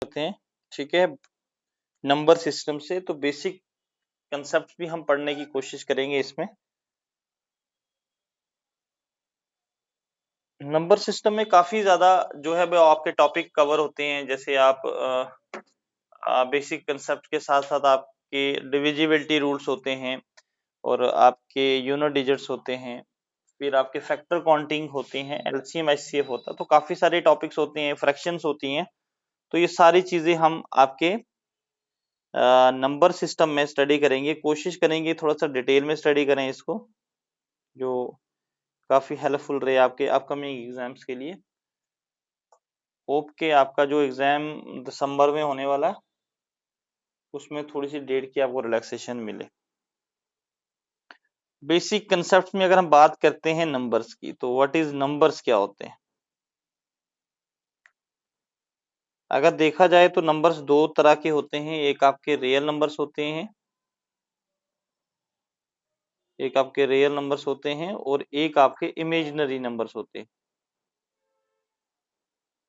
करते हैं, ठीक है, नंबर सिस्टम से। तो बेसिक कंसेप्ट भी हम पढ़ने की कोशिश करेंगे इसमें। नंबर सिस्टम में काफी ज्यादा जो है वो आपके टॉपिक कवर होते हैं, जैसे आप बेसिक कंसेप्ट के साथ साथ आपके डिविजिबिलिटी रूल्स होते हैं, और आपके यूनिट डिजिट्स होते हैं, फिर आपके फैक्टर काउंटिंग होती हैं, एलसीएम एचसीएफ होता है, तो काफी सारे टॉपिक्स होते हैं, फ्रैक्शंस होती हैं। तो ये सारी चीजें हम आपके नंबर सिस्टम में स्टडी करेंगे, कोशिश करेंगे थोड़ा सा डिटेल में स्टडी करें इसको, जो काफी हेल्पफुल रहे आपके अपकमिंग एग्जाम्स के लिए। होप के आपका जो एग्जाम दिसंबर में होने वाला है उसमें थोड़ी सी डेट की आपको रिलैक्सेशन मिले। बेसिक कंसेप्ट में अगर हम बात करते हैं नंबर्स की, तो व्हाट इज नंबर्स, क्या होते हैं? अगर देखा जाए तो नंबर्स दो तरह के होते हैं, एक आपके रियल नंबर्स होते हैं, एक आपके रियल नंबर्स होते हैं, और एक आपके इमेजिनरी नंबर्स होते हैं,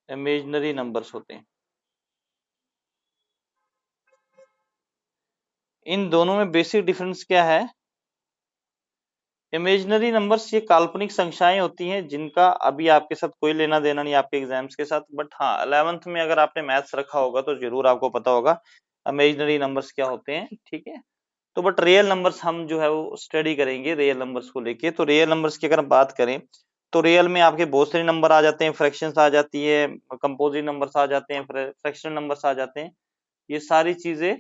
इमेजिनरी नंबर्स होते हैं। इन दोनों में बेसिक डिफरेंस क्या है? इमेजिनरी नंबर्स ये काल्पनिक संख्याएं होती हैं जिनका अभी आपके साथ कोई लेना देना नहीं आपके एग्जाम्स के साथ, बट हाँ 11th में अगर आपने मैथ्स रखा होगा तो जरूर आपको पता होगा इमेजिनरी नंबर्स क्या होते हैं, ठीक है। तो बट रियल नंबर्स हम जो है वो स्टडी करेंगे रियल नंबर्स को लेके। तो रियल नंबर्स की अगर हम बात करें तो रियल में आपके बहुत सारे नंबर आ जाते हैं, फ्रैक्शंस आ जाती है, कंपोजिट नंबर्स आ जाते हैं, फ्रैक्शनल नंबर्स आ जाते हैं, ये सारी चीजें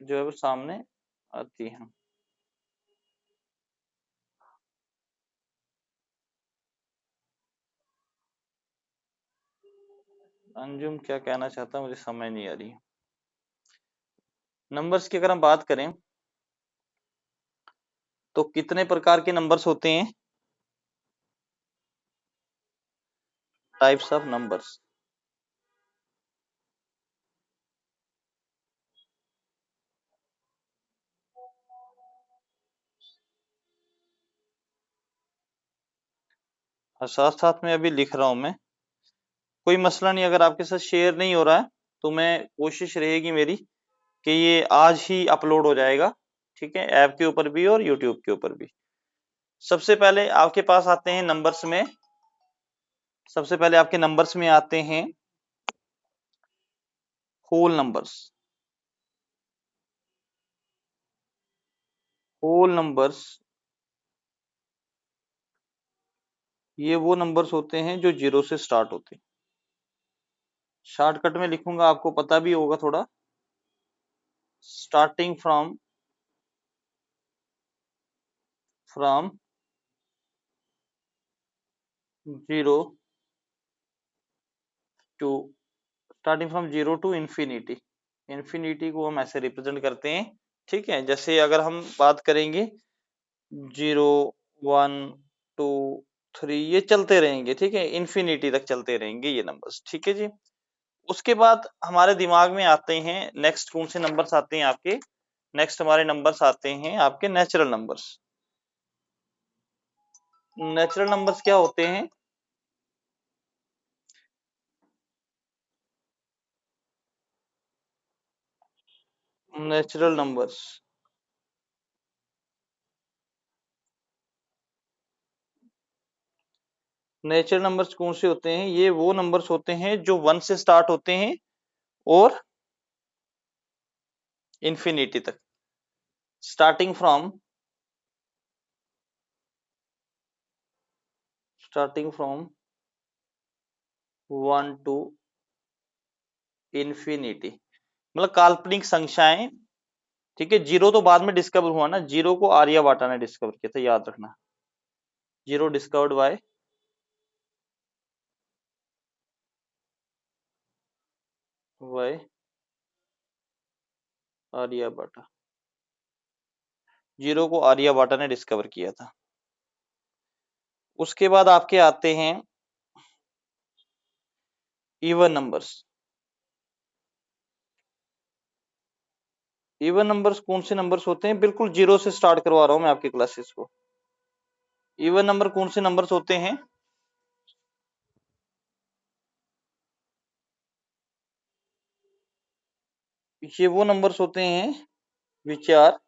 जो है वो सामने आती हैं। अंजुम क्या कहना चाहता है मुझे समझ नहीं आ रही। नंबर्स की अगर हम बात करें तो कितने प्रकार के नंबर्स होते हैं? Types of numbers. और साथ साथ में अभी लिख रहा हूं मैं, कोई मसला नहीं, अगर आपके साथ शेयर नहीं हो रहा है तो मैं कोशिश रहेगी मेरी कि ये आज ही अपलोड हो जाएगा, ठीक है, ऐप के ऊपर भी और यूट्यूब के ऊपर भी। सबसे पहले आपके पास आते हैं नंबर्स में, सबसे पहले आपके नंबर्स में आते हैं होल नंबर्स। होल नंबर्स ये वो नंबर्स होते हैं जो जीरो से स्टार्ट होते हैं। शॉर्टकट में लिखूंगा, आपको पता भी होगा थोड़ा, starting from zero to, starting from zero to infinity. Infinity को हम ऐसे रिप्रेजेंट करते हैं, ठीक है। जैसे अगर हम बात करेंगे 0 1 2 3 ये चलते रहेंगे, ठीक है, इंफिनिटी तक चलते रहेंगे ये नंबर्स, ठीक है जी। उसके बाद हमारे दिमाग में आते हैं नेक्स्ट कौन से नंबर्स आते हैं आपके, नेक्स्ट हमारे नंबर्स आते हैं आपके नेचुरल नंबर्स। नेचुरल नंबर्स क्या होते हैं? नेचुरल नंबर्स, नेचुरल नंबर्स कौन से होते हैं? ये वो नंबर्स होते हैं जो 1 से स्टार्ट होते हैं और इंफिनिटी तक, starting from starting from 1 to infinity, मतलब काल्पनिक संख्याएं, ठीक है। जीरो तो बाद में डिस्कवर हुआ ना, जीरो को आर्यभट्ट ने डिस्कवर किया था, याद रखना, zero discovered by by Aryabhata, zero को आर्यभट्ट ने डिस्कवर किया था। उसके बाद आपके आते हैं इवन नंबर्स। इवन नंबर्स कौन से नंबर्स होते हैं? बिल्कुल जीरो से स्टार्ट करवा रहा हूं मैं आपकी क्लासेस को, इवन नंबर कौन से नंबर्स होते हैं? ये वो नंबर्स होते हैं विच आर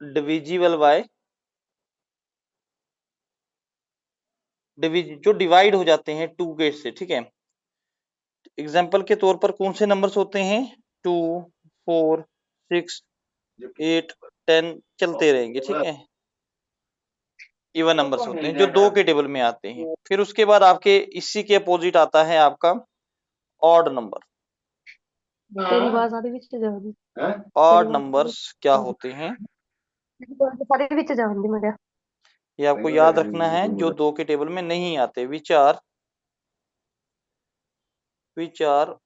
डिविजिबल बाय जो डिवाइड हो जाते हैं 2 गेट से, ठीक है। एग्जाम्पल के तौर पर कौन से नंबर्स होते हैं? 2, 4, 6, 8, 10 चलते रहेंगे, ठीक है। इवन नंबर्स होते हैं जो 2 के टेबल में आते हैं। फिर उसके बाद आपके इसी के अपोजिट आता है आपका ऑड नंबर। तेरी आवाज आधी विच जांदी ऑड नंबर्स क्या होते हैं? सारी विच जांदी मैं क्या ये आपको याद रखना है, जो 2 के टेबल में नहीं आते। Which are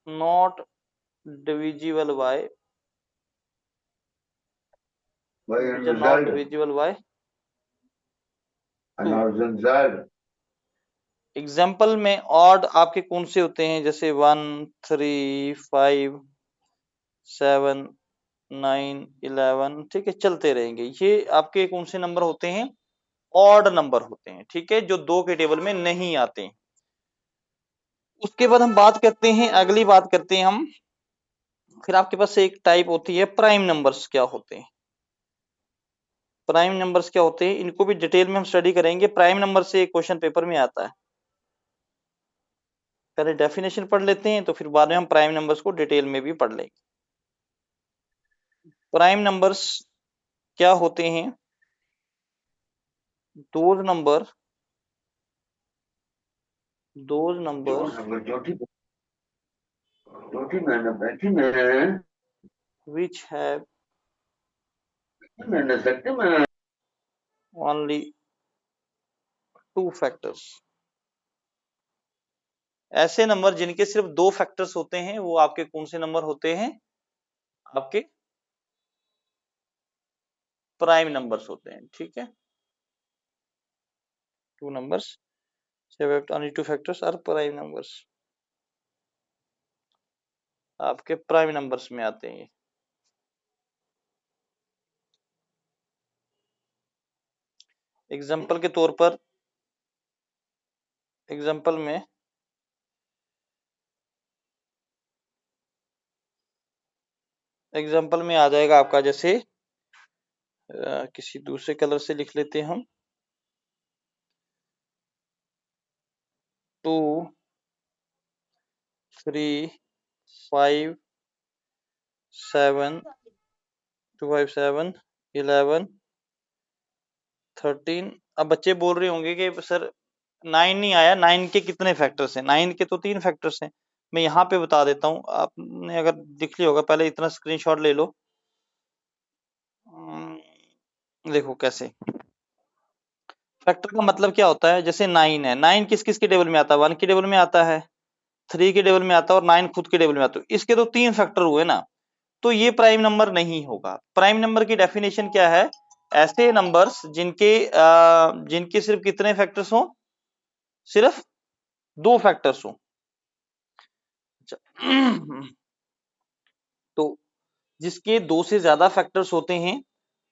not divisible by example में ऑड आपके कौन से होते हैं? जैसे 1, 3, 5, 7, 9, 11, ठीक है, चलते रहेंगे। ये आपके कौन से नंबर होते हैं? ऑड नंबर होते हैं, ठीक है, जो 2 के टेबल में नहीं आते। उसके बाद हम बात करते हैं, अगली बात करते हैं हम, फिर आपके पास एक टाइप होती है प्राइम नंबर्स। क्या होते हैं प्राइम नंबर्स? क्या होते हैं, इनको भी डिटेल में हम स्टडी करेंगे। प्राइम नंबर से एक क्वेश्चन पेपर में आता है। पहले डेफिनेशन पढ़ लेते हैं, तो फिर बाद में हम प्राइम नंबर्स को डिटेल में भी पढ़ लेंगे। प्राइम नंबर्स क्या होते हैं? Those number which have only 2 factors। ऐसे नंबर जिनके सिर्फ 2 फैक्टर्स होते हैं, वो आपके कौन से नंबर होते हैं? आपके प्राइम नंबर्स होते हैं, ठीक है। 2 numbers have only 2 factors are prime numbers, आपके प्राइम नंबर्स में आते हैं। एग्जाम्पल के तौर पर एग्जाम्पल में आ जाएगा आपका, जैसे किसी दूसरे कलर से लिख लेते हैं हम। 2, 3, 5, 7, 2, 5, 7, 11, 13। अब बच्चे बोल रहे होंगे कि सर 9 नहीं आया, 9 के कितने फैक्टर्स हैं? 9 के तो 3 फैक्टर्स हैं। मैं यहाँ पे बता देता हूँ, आपने अगर दिख लिया होगा, पहले इतना स्क्रीनशॉट ले लो। देखो कैसे फैक्टर का मतलब क्या होता है। जैसे 9 है, 9 किस किस के टेबल में आता है? 1 के टेबल में आता है, 3 के टेबल में आता है, और 9 खुद के टेबल में आता है। इसके तो 3 फैक्टर हुए ना, तो ये प्राइम नंबर नहीं होगा। प्राइम नंबर की डेफिनेशन क्या है? ऐसे नंबर्स जिनके सिर्फ कितने फैक्टर्स हो? सिर्फ 2 फैक्टर्स हो। तो जिसके 2 से ज्यादा फैक्टर्स होते हैं,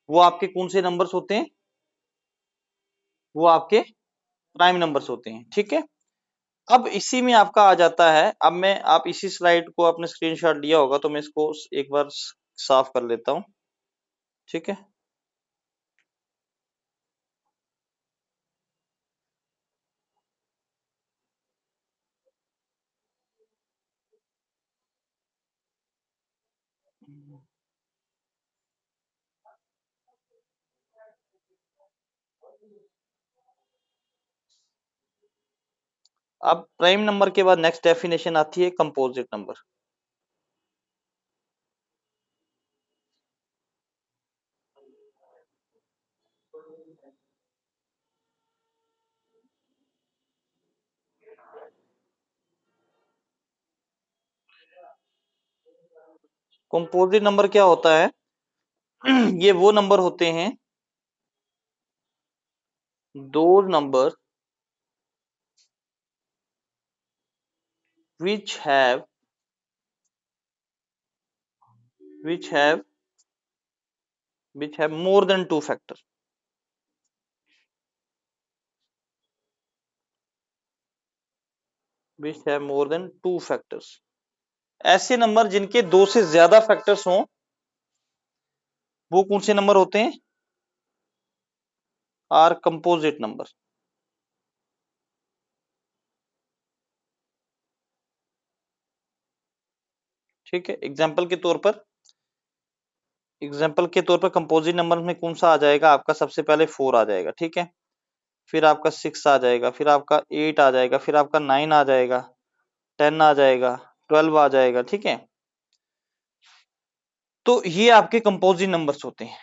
वो आपके कौन से नंबर्स होते हैं? वो आपके प्राइम नंबर्स होते हैं, ठीक है। अब इसी में आपका आ जाता है, अब मैं आप इसी स्लाइड को आपने स्क्रीनशॉट लिया होगा, तो मैं इसको एक बार साफ कर लेता हूं, ठीक है। अब प्राइम नंबर के बाद नेक्स्ट डेफिनेशन आती है कंपोजिट नंबर। कंपोजिट नंबर क्या होता है? ये वो नंबर होते हैं, दो number which have which have more than 2 factors। Which have more than 2 factors. ऐसे नंबर जिनके 2 से ज्यादा फैक्टर्स हों वो कौन से नंबर होते हैं? Are composite number. ठीक है, एग्जाम्पल के तौर पर कंपोजिट नंबर में कौन सा आ जाएगा आपका? सबसे पहले 4 आ जाएगा, ठीक है, फिर आपका 6 आ जाएगा, फिर आपका 8 आ जाएगा, फिर आपका 9 आ जाएगा, 10 आ जाएगा, 12 आ जाएगा, ठीक है। तो ये आपके कंपोजिट नंबर्स होते हैं,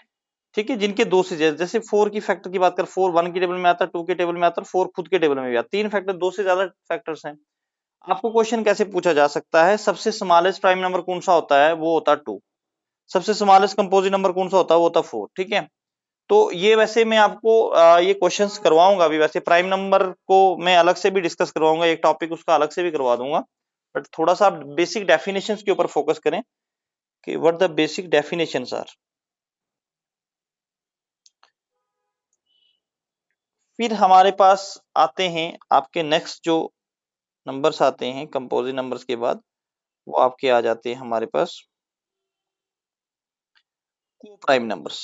ठीक है, जिनके 2 से ज्यादा। जैसे 4 की फैक्टर की बात कर, 4 1 की टेबल में आता है, 2 के टेबल में आता है, 4 खुद के टेबल में भी आता है। 3 फैक्टर, 2 से ज्यादा फैक्टर्स हैं। आपको क्वेश्चन कैसे पूछा जा सकता है? सबसे स्मॉलेस्ट प्राइम नंबर कौन सा होता है? वो होता है 2। सबसे स्मॉलेस्ट कंपोजिट नंबर कौन सा होता है? वो होता है 4, ठीक है। तो ये वैसे मैं आपको ये क्वेश्चंस करवाऊंगा अभी। वैसे प्राइम नंबर को मैं अलग से भी डिस्कस करवाऊंगा, एक टॉपिक उसका अलग से भी करवा दूंगा, बट थोड़ा सा आप बेसिक डेफिनेशंस के ऊपर फोकस करें कि what the basic definitions are. फिर हमारे पास आते हैं आपके नेक्स्ट जो नंबर्स आते हैं कंपोजिट नंबर्स के बाद, वो आपके आ जाते हैं हमारे पास को प्राइम नंबर्स।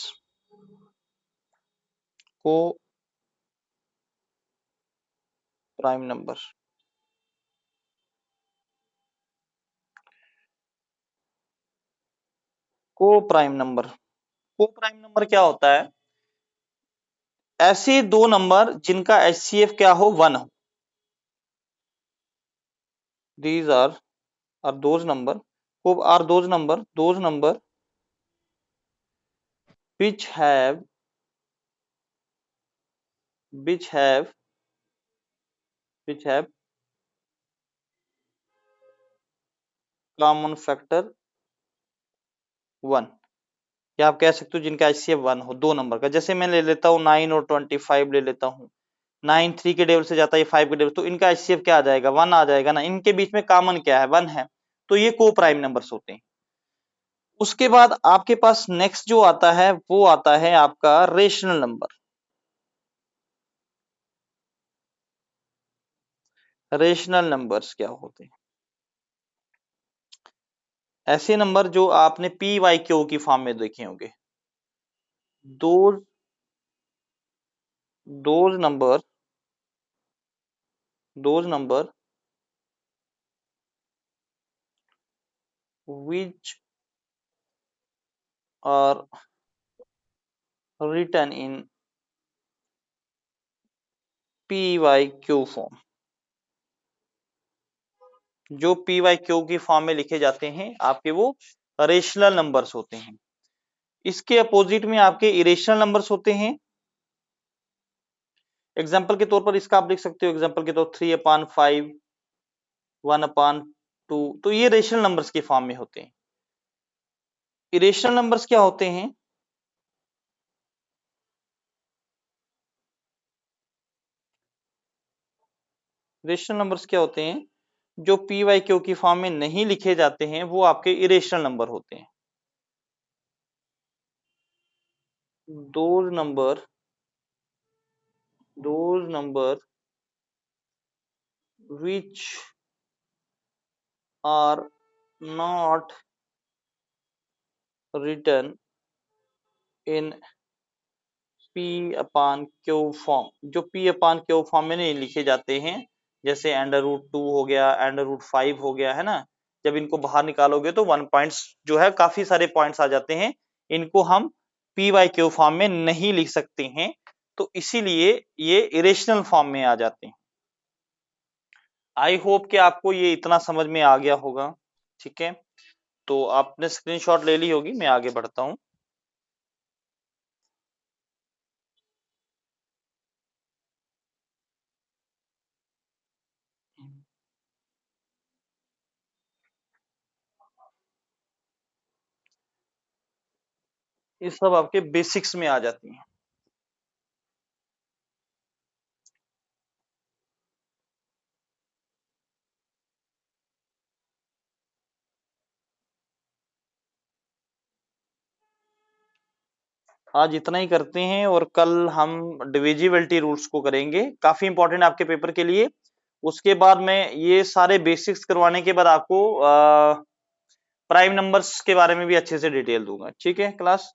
को प्राइम नंबर। को प्राइम नंबर। को प्राइम नंबर क्या होता है? ऐसे दो नंबर जिनका एचसीएफ क्या हो? 1 हो। These are those number who are those number which have which have which have common factor 1, या आप कह सकते हो जिनका एचसीएफ 1 हो, दो नंबर का। जैसे मैं ले लेता हूँ 9 और 25 ले लेता हूँ। 9 3 के टेबल से जाता है, 5 के टेबल, तो इनका एचसीएफ क्या आ जाएगा? 1 आ जाएगा ना। इनके बीच में कॉमन क्या है? 1 है। तो ये को प्राइम नंबर्स होते हैं। उसके बाद आपके पास नेक्स्ट जो आता है वो आता है आपका रेशनल नंबर। रेशनल नंबर्स क्या होते हैं? ऐसे नंबर जो आपने पी वाई क्यू की फॉर्म में देखे होंगे। Those those number which are written in PYQ form. जो PYQ की फॉर्म में लिखे जाते हैं आपके, वो रेशनल नंबर्स होते हैं। इसके अपोजिट में आपके इरेशनल नंबर्स होते हैं। एग्जाम्पल के तौर पर इसका आप लिख सकते हो, एग्जाम्पल के तौर 3/5, 1/2। तो ये रेशनल नंबर्स की फॉर्म में होते हैं। इरेशनल नंबर्स क्या होते हैं? रेशनल नंबर्स क्या होते हैं? जो पी वाई क्यू की फॉर्म में नहीं लिखे जाते हैं वो आपके इरेशनल नंबर होते हैं। Those number which are not written in P/Q form, जो P/Q फॉर्म में नहीं लिखे जाते हैं। जैसे √2 हो गया, √5 हो गया, है ना। जब इनको बाहर निकालोगे तो 1 पॉइंट्स जो है, काफी सारे पॉइंट्स आ जाते हैं। इनको हम P/Q फॉर्म में नहीं लिख सकते हैं, तो इसीलिए ये इरेशनल फॉर्म में आ जाते हैं। आई होप कि आपको ये इतना समझ में आ गया होगा, ठीक है। तो आपने स्क्रीनशॉट ले ली होगी, मैं आगे बढ़ता हूँ। ये सब आपके बेसिक्स में आ जाती हैं। आज इतना ही करते हैं और कल हम डिविजिबिलिटी रूल्स को करेंगे, काफी इंपॉर्टेंट आपके पेपर के लिए। उसके बाद मैं ये सारे बेसिक्स करवाने के बाद आपको प्राइम नंबर्स के बारे में भी अच्छे से डिटेल दूंगा। ठीक है क्लास?